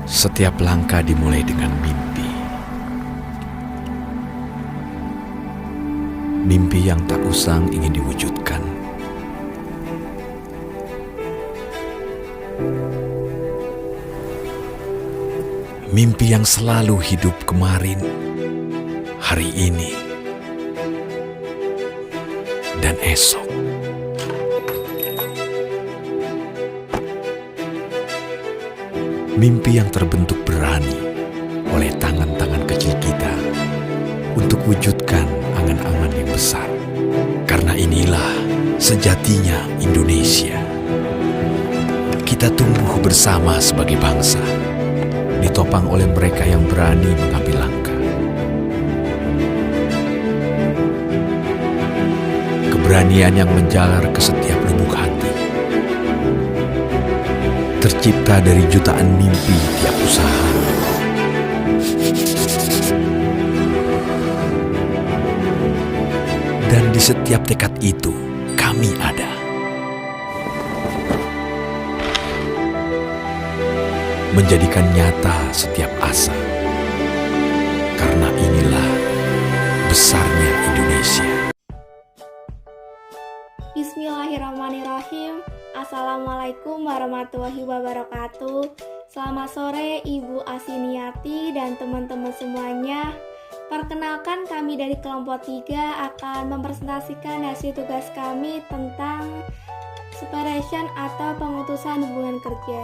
Setiap langkah dimulai dengan mimpi. Mimpi yang tak usang ingin diwujudkan. Mimpi yang selalu hidup kemarin, hari ini, dan esok. Mimpi yang terbentuk berani oleh tangan-tangan kecil kita untuk wujudkan angan-angan yang besar. Karena inilah sejatinya Indonesia. Kita tumbuh bersama sebagai bangsa, ditopang oleh mereka yang berani mengambil langkah. Keberanian yang menjalar ke setiap lubuk hati, tercipta dari jutaan mimpi tiap usaha. Dan di setiap tekad itu, kami ada. Menjadikan nyata setiap asa. Karena inilah besarnya Indonesia. Bismillahirrahmanirrahim. Assalamualaikum warahmatullahi wabarakatuh. Selamat sore Ibu Asiniati dan teman-teman semuanya. Perkenalkan, kami dari kelompok 3 akan mempresentasikan hasil tugas kami tentang separation atau pemutusan hubungan kerja.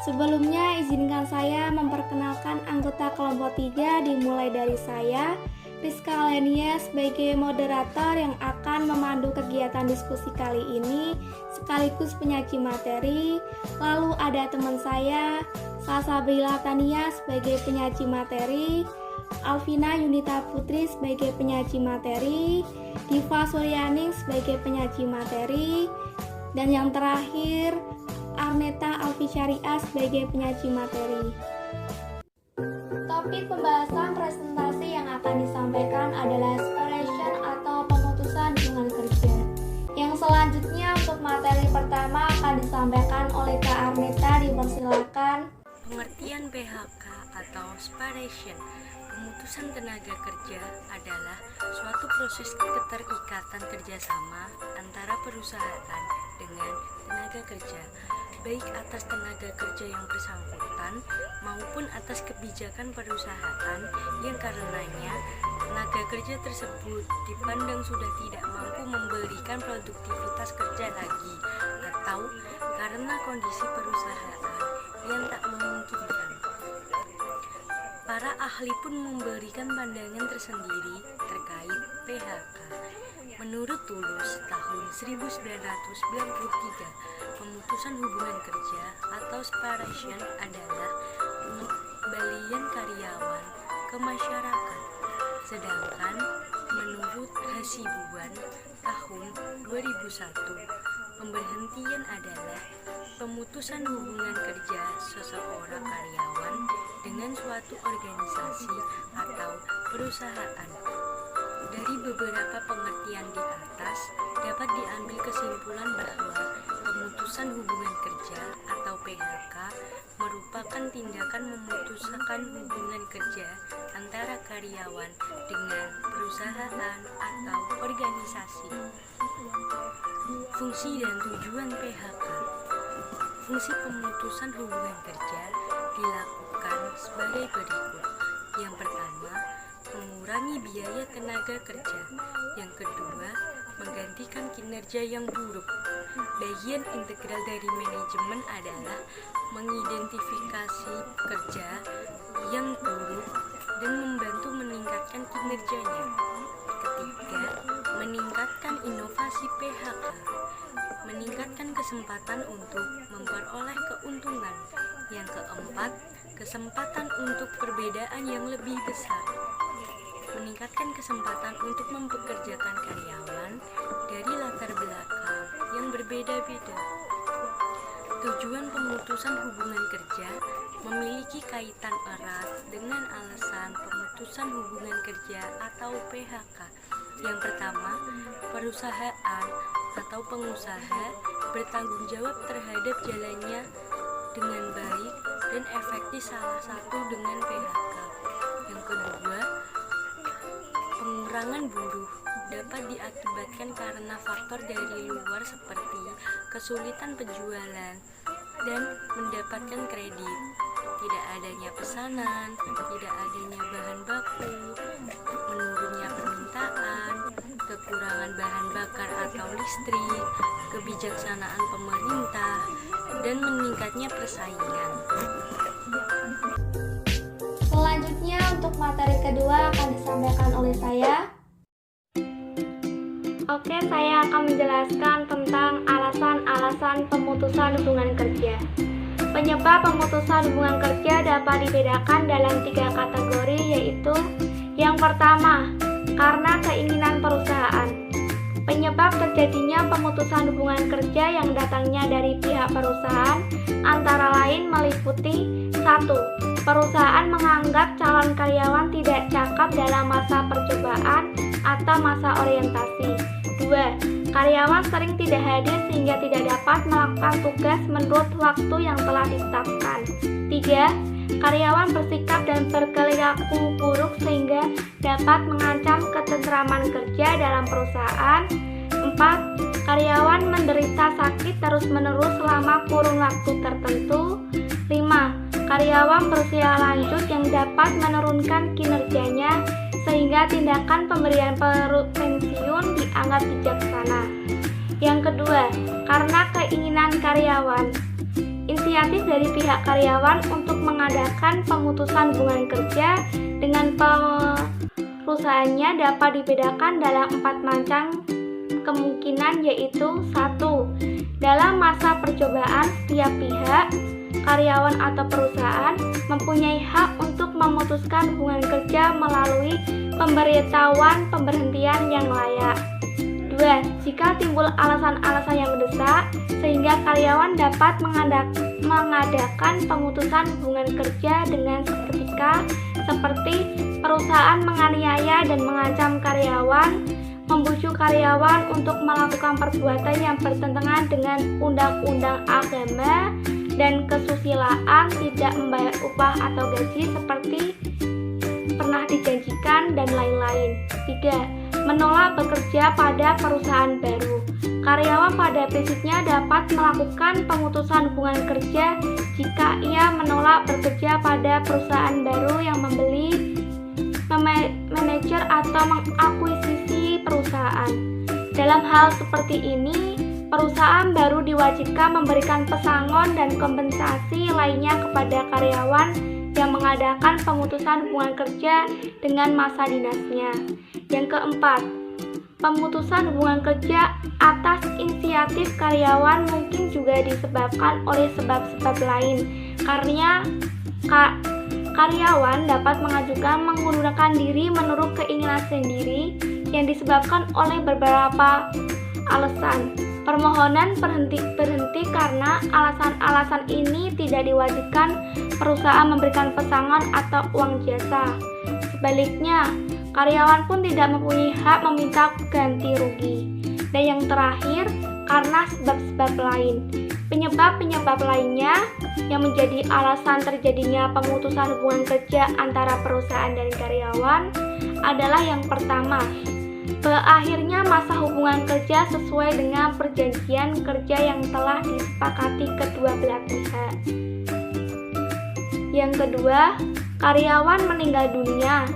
Sebelumnya izinkan saya memperkenalkan anggota kelompok 3, dimulai dari saya, Rizka Alenia, sebagai moderator yang akan memandu kegiatan diskusi kali ini sekaligus penyaji materi. Lalu ada teman saya, Salsabila Tania, sebagai penyaji materi, Alvina Yunita Putri sebagai penyaji materi, Diva Suryaning sebagai penyaji materi, dan yang terakhir Arneta Alfi Syariah sebagai penyaji materi. Topik pembahasan presentasi yang akan disampaikan adalah separation atau pemutusan hubungan kerja. Yang selanjutnya untuk materi pertama akan disampaikan oleh Kak Arneta, dipersilakan. Pengertian PHK atau separation, pemutusan tenaga kerja adalah suatu proses keterikatan kerjasama antara perusahaan dengan tenaga kerja, baik atas tenaga kerja yang bersangkutan maupun atas kebijakan perusahaan yang karenanya tenaga kerja tersebut dipandang sudah tidak mampu memberikan produktivitas kerja lagi, atau karena kondisi perusahaan yang tak memungkinkan. Para ahli pun memberikan pandangan tersendiri terkait PHK. Menurut Tulus tahun 1993, pemutusan hubungan kerja atau separation adalah pengembalian karyawan ke masyarakat. Sedangkan menurut Hasibuan tahun 2001, pemberhentian adalah pemutusan hubungan kerja seseorang karyawan dengan suatu organisasi atau perusahaan. Dari beberapa pengertian di atas, dapat diambil kesimpulan bahwa pemutusan hubungan kerja atau PHK merupakan tindakan memutuskan hubungan kerja antara karyawan dengan perusahaan atau organisasi. Fungsi dan tujuan PHK. Fungsi pemutusan hubungan kerja dilakukan sebagai berikut. Yang pertama, mengurangi biaya tenaga kerja. Yang kedua, menggantikan kinerja yang buruk. Bagian integral dari manajemen adalah mengidentifikasi kerja yang buruk dan membantu meningkatkan kinerjanya. Ketiga, meningkatkan inovasi PHK. Meningkatkan kesempatan untuk memperoleh keuntungan. Yang keempat, kesempatan untuk perbedaan yang lebih besar. Meningkatkan kesempatan untuk mempekerjakan karyawan dari latar belakang yang berbeda-beda. Tujuan pemutusan hubungan kerja memiliki kaitan erat dengan alasan pemutusan hubungan kerja atau PHK. Yang pertama, perusahaan atau pengusaha bertanggung jawab terhadap jalannya dengan baik dan efektif salah satu dengan PHK. Yang kedua, pengurangan buruh dapat diakibatkan karena faktor dari luar seperti kesulitan penjualan dan mendapatkan kredit, tidak adanya pesanan, tidak adanya bahan baku, menurunnya permintaan, kekurangan bahan bakar atau listrik, kebijaksanaan pemerintah, dan meningkatnya persaingan. Selanjutnya untuk materi kedua akan disampaikan oleh saya. Oke, saya akan menjelaskan tentang alasan-alasan pemutusan hubungan kerja. Penyebab pemutusan hubungan kerja dapat dibedakan dalam 3 kategori, yaitu yang pertama, karena keinginan perusahaan. Penyebab terjadinya pemutusan hubungan kerja yang datangnya dari pihak perusahaan antara lain meliputi 1. Perusahaan menganggap calon karyawan tidak cakep dalam masa percobaan atau masa orientasi. 2. Karyawan sering tidak hadir sehingga tidak dapat melakukan tugas menurut waktu yang telah ditetapkan. 3. Karyawan bersikap dan berperilaku buruk sehingga dapat mengancam ketentraman kerja dalam perusahaan. 4. Karyawan menderita sakit terus-menerus selama kurun waktu tertentu. 5. Karyawan berusia lanjut yang dapat menurunkan kinerjanya sehingga tindakan pemberian pensiun dianggap bijaksana. Yang kedua, karena keinginan karyawan. Inisiatif dari pihak karyawan untuk mengadakan pemutusan hubungan kerja dengan perusahaannya dapat dibedakan dalam 4 macam kemungkinan, yaitu 1. Dalam masa percobaan, setiap pihak, karyawan atau perusahaan mempunyai hak untuk memutuskan hubungan kerja melalui pemberitahuan pemberhentian yang layak. 2. Jika timbul alasan-alasan yang mendesak sehingga karyawan dapat mengadakan pemutusan hubungan kerja dengan seketika, seperti perusahaan menganiaya dan mengancam karyawan, membujuk karyawan untuk melakukan perbuatan yang bertentangan dengan undang-undang agama, dan kesusilaan, tidak membayar upah atau gaji seperti pernah dijanjikan, dan lain-lain. 3. Menolak bekerja pada perusahaan baru. Karyawan pada prinsipnya dapat melakukan pemutusan hubungan kerja jika ia menolak bekerja pada perusahaan baru yang membeli, manajer atau mengakuisisi perusahaan. Dalam hal seperti ini, perusahaan baru diwajibkan memberikan pesangon dan kompensasi lainnya kepada karyawan yang mengadakan pemutusan hubungan kerja dengan masa dinasnya. Yang keempat, pemutusan hubungan kerja atas inisiatif karyawan mungkin juga disebabkan oleh sebab-sebab lain, karena karyawan dapat mengajukan mengundurkan diri menurut keinginan sendiri yang disebabkan oleh beberapa alasan. Permohonan berhenti karena alasan-alasan ini tidak diwajibkan perusahaan memberikan pesangon atau uang jasa. Sebaliknya, karyawan pun tidak mempunyai hak meminta ganti rugi. Dan yang terakhir, karena sebab-sebab lain. Penyebab-penyebab lainnya yang menjadi alasan terjadinya pemutusan hubungan kerja antara perusahaan dan karyawan adalah yang pertama, berakhirnya masa hubungan kerja sesuai dengan perjanjian kerja yang telah disepakati kedua belah pihak. Yang kedua, karyawan meninggal dunia.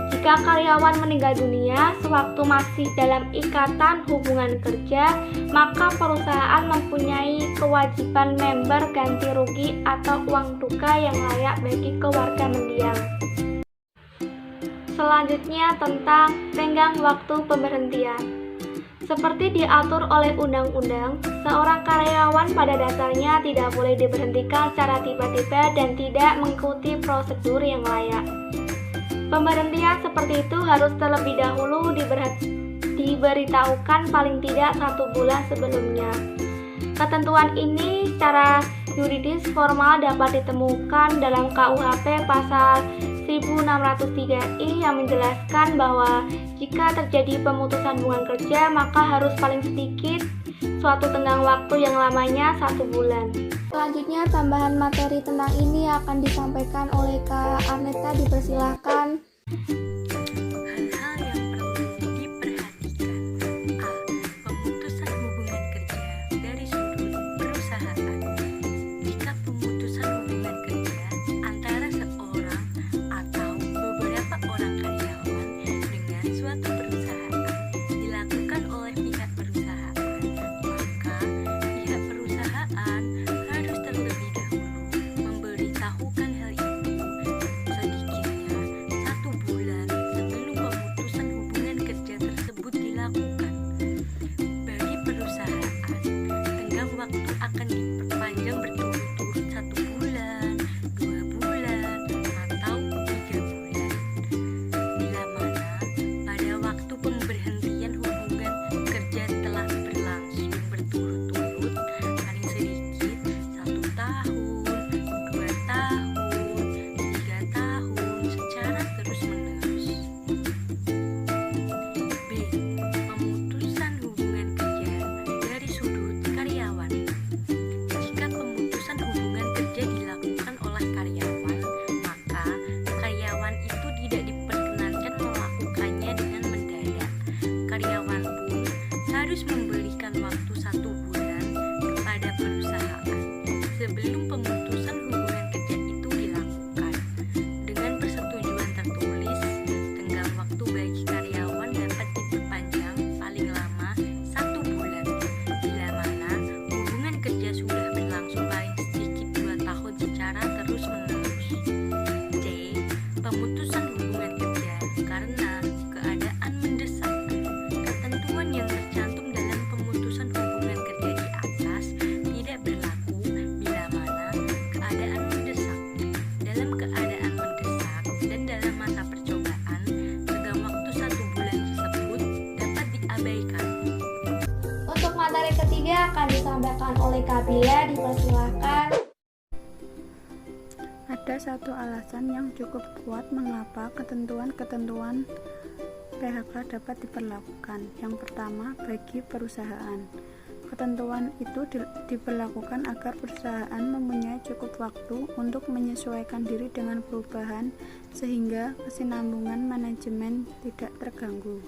Jika karyawan meninggal dunia sewaktu masih dalam ikatan hubungan kerja, maka perusahaan mempunyai kewajiban member ganti rugi atau uang duka yang layak bagi keluarga mendiang. Selanjutnya tentang tenggang waktu pemberhentian. Seperti diatur oleh undang-undang, seorang karyawan pada dasarnya tidak boleh diberhentikan secara tiba-tiba dan tidak mengikuti prosedur yang layak. Pemberhentian seperti itu harus terlebih dahulu diberitahukan paling tidak 1 bulan sebelumnya. Ketentuan ini secara yuridis formal dapat ditemukan dalam KUHP pasal 1603I yang menjelaskan bahwa jika terjadi pemutusan hubungan kerja maka harus paling sedikit suatu tenggang waktu yang lamanya 1 bulan. Selanjutnya tambahan materi tentang ini akan disampaikan oleh Kak Arneta, dipersilahkan. Hal-hal yang perlu diperhatikan. A. Pemutusan hubungan kerja dari sudut perusahaan. Jika pemutusan hubungan kerja antara seorang atau beberapa orang karyawan dengan suatu perusahaan dilakukan oleh pihak perusahaan, maka pihak perusahaan harus terlebih dahulu memberitahukan hal itu sedikitnya 1 bulan sebelum pemutusan hubungan kerja tersebut dilakukan. Bagi perusahaan, tenggang waktu akan diperpanjang berturut-turut 1 bulan, 2 bulan, atau 3 bulan. Bila mana pada waktu pemberhentian hubungan kerja telah berlangsung berturut-turut paling sedikit 1 tahun, 2 tahun, 3 tahun secara terus-menerus. B. Pemutusan hubungan kerja dari sudut karyawan. Jika pemutusan hubungan kerja dilakukan oleh karyawan, maka karyawan itu tidak diperkenankan melakukannya dengan mendadak. Karyawan pun harus memberikan waktu 1 bulan kepada perusahaan sebelum pemutusan hubungan kerja itu dilakukan. Dengan persetujuan tertulis, tenggang waktu bagi karyawan dapat diperpanjang paling lama 1 bulan. Bila mana hubungan kerja sudah berlangsung paling sedikit 2 tahun secara terus-menerus. C. Pemutusan hubungan kerja karena keadaan mendesak. Ketentuan yang tercantum dalam pemutusan hubungan kerja di atas tidak berlaku bila mana keadaan mendesak. Dalam keadaan mendesak dan dalam masa percobaan, tenggang waktu 1 bulan tersebut dapat diabaikan. Untuk materi ketiga akan disampaikan oleh Kak Bila, dipersilahkan. Ada satu alasan yang cukup kuat mengapa ketentuan-ketentuan PHK dapat diberlakukan. Yang pertama, bagi perusahaan. Ketentuan itu diberlakukan agar perusahaan mempunyai cukup waktu untuk menyesuaikan diri dengan perubahan sehingga kesinambungan manajemen tidak terganggu.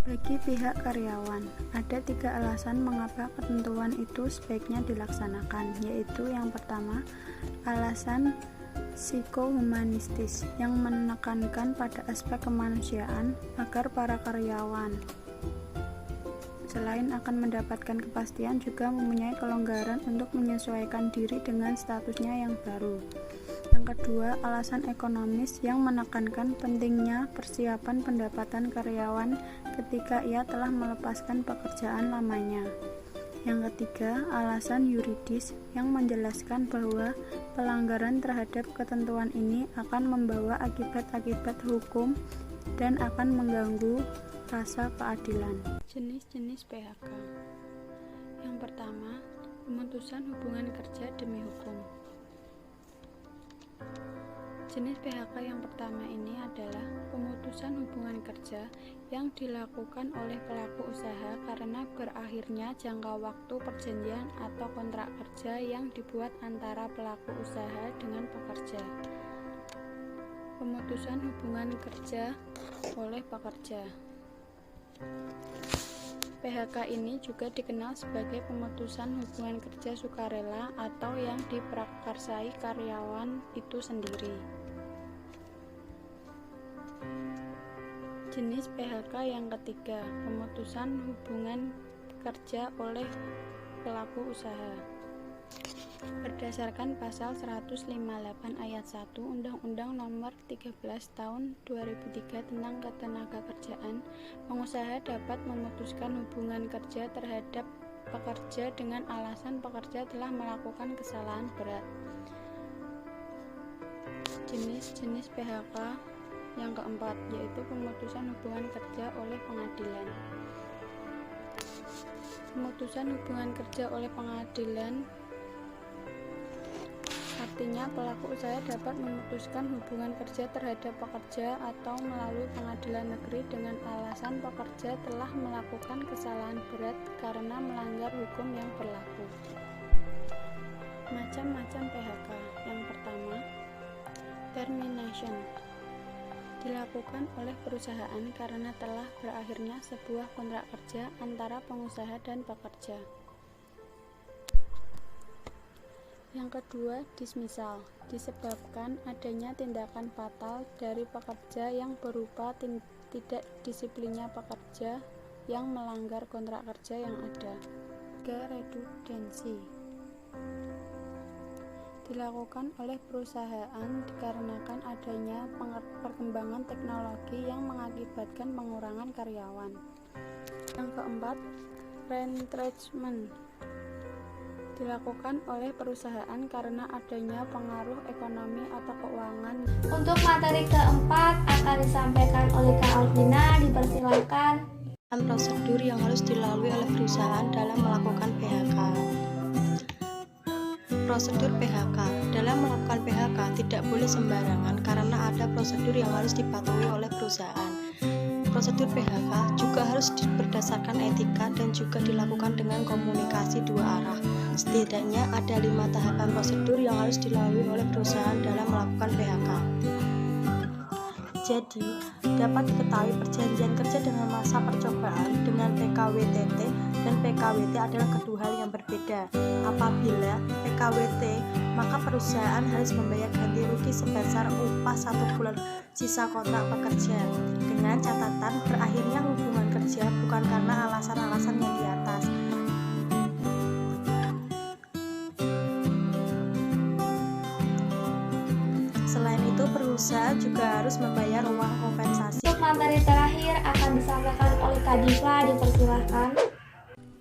Bagi pihak karyawan, ada 3 alasan mengapa ketentuan itu sebaiknya dilaksanakan, yaitu yang pertama, alasan psikohumanistis yang menekankan pada aspek kemanusiaan agar para karyawan selain akan mendapatkan kepastian juga mempunyai kelonggaran untuk menyesuaikan diri dengan statusnya yang baru. Yang kedua, alasan ekonomis yang menekankan pentingnya persiapan pendapatan karyawan ketika ia telah melepaskan pekerjaan lamanya. Yang ketiga, alasan yuridis yang menjelaskan bahwa pelanggaran terhadap ketentuan ini akan membawa akibat-akibat hukum dan akan mengganggu rasa keadilan. Jenis-jenis PHK. Yang pertama, pemutusan hubungan kerja demi hukum. Jenis PHK yang pertama ini adalah pemutusan hubungan kerja yang dilakukan oleh pelaku usaha karena berakhirnya jangka waktu perjanjian atau kontrak kerja yang dibuat antara pelaku usaha dengan pekerja. Pemutusan hubungan kerja oleh pekerja. PHK ini juga dikenal sebagai pemutusan hubungan kerja sukarela atau yang diprakarsai karyawan itu sendiri. Jenis PHK yang ketiga, pemutusan hubungan kerja oleh pelaku usaha. Berdasarkan pasal 158 ayat 1 Undang-Undang Nomor 13 Tahun 2003 tentang Ketenagakerjaan, pengusaha dapat memutuskan hubungan kerja terhadap pekerja dengan alasan pekerja telah melakukan kesalahan berat. Jenis-jenis PHK yang keempat, yaitu pemutusan hubungan kerja oleh pengadilan. Pemutusan hubungan kerja oleh pengadilan artinya pelaku usaha dapat memutuskan hubungan kerja terhadap pekerja atau melalui pengadilan negeri dengan alasan pekerja telah melakukan kesalahan berat karena melanggar hukum yang berlaku. Macam-macam PHK. Yang pertama, termination. Dilakukan oleh perusahaan karena telah berakhirnya sebuah kontrak kerja antara pengusaha dan pekerja. Yang kedua, dismissal. Disebabkan adanya tindakan fatal dari pekerja yang berupa tidak disiplinnya pekerja yang melanggar kontrak kerja yang ada. Redundancy. Dilakukan oleh perusahaan dikarenakan adanya perkembangan teknologi yang mengakibatkan pengurangan karyawan. Yang keempat, retrenchment. Dilakukan oleh perusahaan karena adanya pengaruh ekonomi atau keuangan. Untuk materi keempat akan disampaikan oleh Kak Alvina, dipersilakan. Prosedur yang harus dilalui oleh perusahaan dalam melakukan PHK. Prosedur PHK. Dalam melakukan PHK tidak boleh sembarangan karena ada prosedur yang harus dipatuhi oleh perusahaan. Prosedur PHK juga harus berdasarkan etika dan juga dilakukan dengan komunikasi dua arah. Setidaknya ada 5 tahapan prosedur yang harus dilalui oleh perusahaan dalam melakukan PHK. Jadi, dapat diketahui perjanjian kerja dengan masa percobaan dengan PKWTT dan PKWT adalah kedua hal yang berbeda. Apabila PKWT, maka perusahaan harus membayar ganti rugi sebesar upah 1 bulan sisa kontrak pekerja, dengan catatan berakhirnya hubungan kerja bukan karena alasan-alasan yang di atas. Selain itu, perusahaan juga harus membayar uang kompensasi. Untuk materi terakhir akan disampaikan oleh Kak Diva, dipersilakan.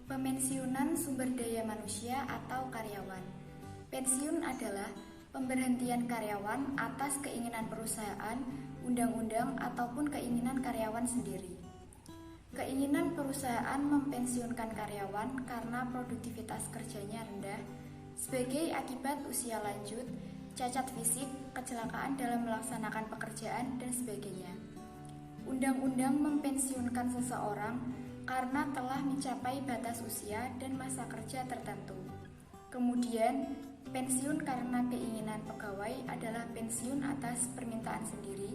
Pemensiunan sumber daya manusia atau karyawan. Pensiun adalah pemberhentian karyawan atas keinginan perusahaan, undang-undang, ataupun keinginan karyawan sendiri. Keinginan perusahaan mempensiunkan karyawan karena produktivitas kerjanya rendah sebagai akibat usia lanjut, cacat fisik, kecelakaan dalam melaksanakan pekerjaan, dan sebagainya. Undang-undang mempensiunkan seseorang karena telah mencapai batas usia dan masa kerja tertentu. Kemudian, pensiun karena keinginan pegawai adalah pensiun atas permintaan sendiri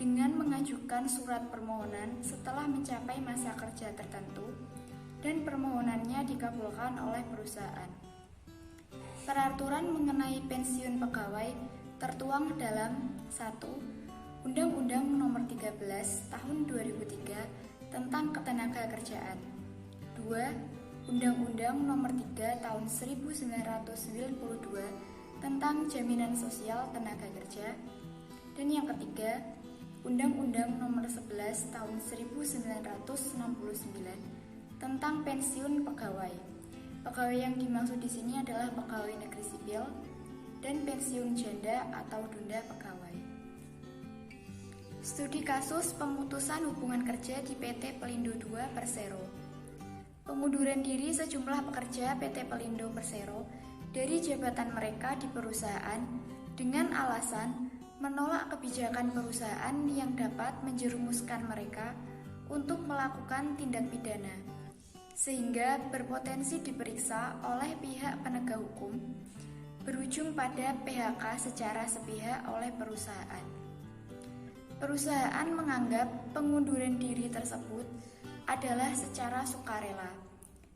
dengan mengajukan surat permohonan setelah mencapai masa kerja tertentu dan permohonannya dikabulkan oleh perusahaan. Peraturan mengenai pensiun pegawai tertuang dalam 1. Undang-Undang Nomor 13 Tahun 2003 tentang Ketenagakerjaan. 2. Undang-Undang Nomor 3 Tahun 1992 tentang Jaminan Sosial Tenaga Kerja. Dan yang ketiga, Undang-Undang Nomor 11 Tahun 1969 tentang Pensiun Pegawai. Pegawai yang dimaksud di sini adalah pegawai negeri sipil dan pensiun janda atau dunda pegawai. Studi kasus pemutusan hubungan kerja di PT Pelindo II Persero. Pengunduran diri sejumlah pekerja PT Pelindo Persero dari jabatan mereka di perusahaan dengan alasan menolak kebijakan perusahaan yang dapat menjerumuskan mereka untuk melakukan tindak pidana, sehingga berpotensi diperiksa oleh pihak penegak hukum, berujung pada PHK secara sepihak oleh perusahaan. Perusahaan menganggap pengunduran diri tersebut adalah secara sukarela,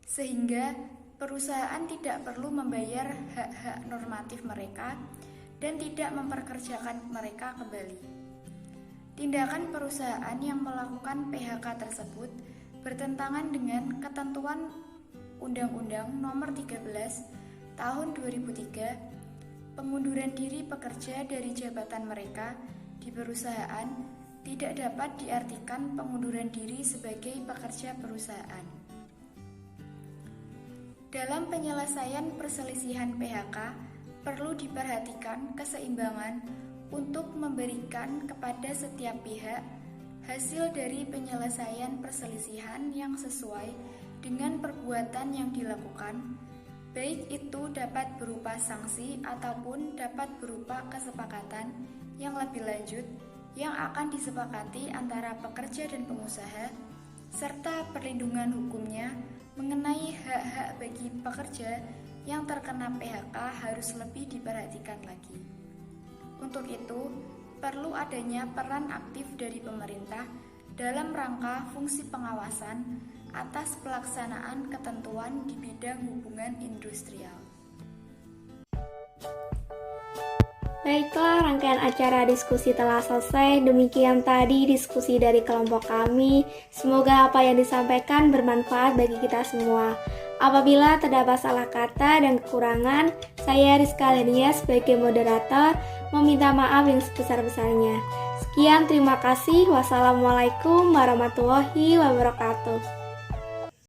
sehingga perusahaan tidak perlu membayar hak-hak normatif mereka dan tidak memperkerjakan mereka kembali. Tindakan perusahaan yang melakukan PHK tersebut bertentangan dengan ketentuan Undang-Undang Nomor 13 Tahun 2003. Pengunduran diri pekerja dari jabatan mereka di perusahaan tidak dapat diartikan pengunduran diri sebagai pekerja perusahaan. Dalam penyelesaian perselisihan PHK, perlu diperhatikan keseimbangan untuk memberikan kepada setiap pihak hasil dari penyelesaian perselisihan yang sesuai dengan perbuatan yang dilakukan, baik itu dapat berupa sanksi ataupun dapat berupa kesepakatan yang lebih lanjut yang akan disepakati antara pekerja dan pengusaha, serta perlindungan hukumnya mengenai hak-hak bagi pekerja yang terkena PHK harus lebih diperhatikan lagi. Untuk itu, perlu adanya peran aktif dari pemerintah dalam rangka fungsi pengawasan atas pelaksanaan ketentuan di bidang hubungan industrial. Baiklah, rangkaian acara diskusi telah selesai. Demikian tadi diskusi dari kelompok kami. Semoga apa yang disampaikan bermanfaat bagi kita semua. Apabila terdapat salah kata dan kekurangan, saya Rizka Lenia sebagai moderator meminta maaf yang sebesar-besarnya. Sekian, terima kasih. Wassalamualaikum warahmatullahi wabarakatuh.